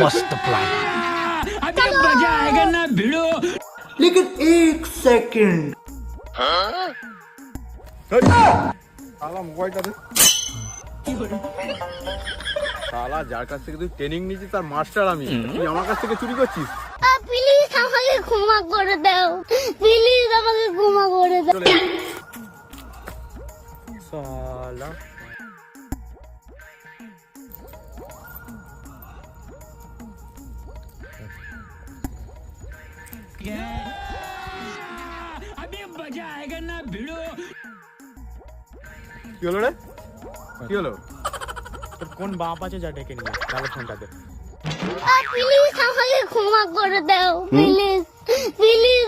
मस्त प्लान। अभी मजा आएगा ना भिड़ो। लेकिन एक सेकंड, শালা মোবাইলটা দে। শালা যার কাছ থেকে তুই ট্রেনিং নিয়েছিস তার মাস্টার আমি, তুই আমার কাছ থেকে চুরি করছিস? প্লিজ আমাকে ক্ষমা করে দাও, প্লিজ আমাকে ক্ষমা করে দাও। শালা अभी मजा आएगा ना भिड़ो। কি হলো রে? কি হলো? তোর কোন বাপ আছে যা ডেকে নিয়ে তাহলে ফোনটা দে। প্লিজ আমাকে ক্ষমা করে দাও, প্লিজ প্লিজ।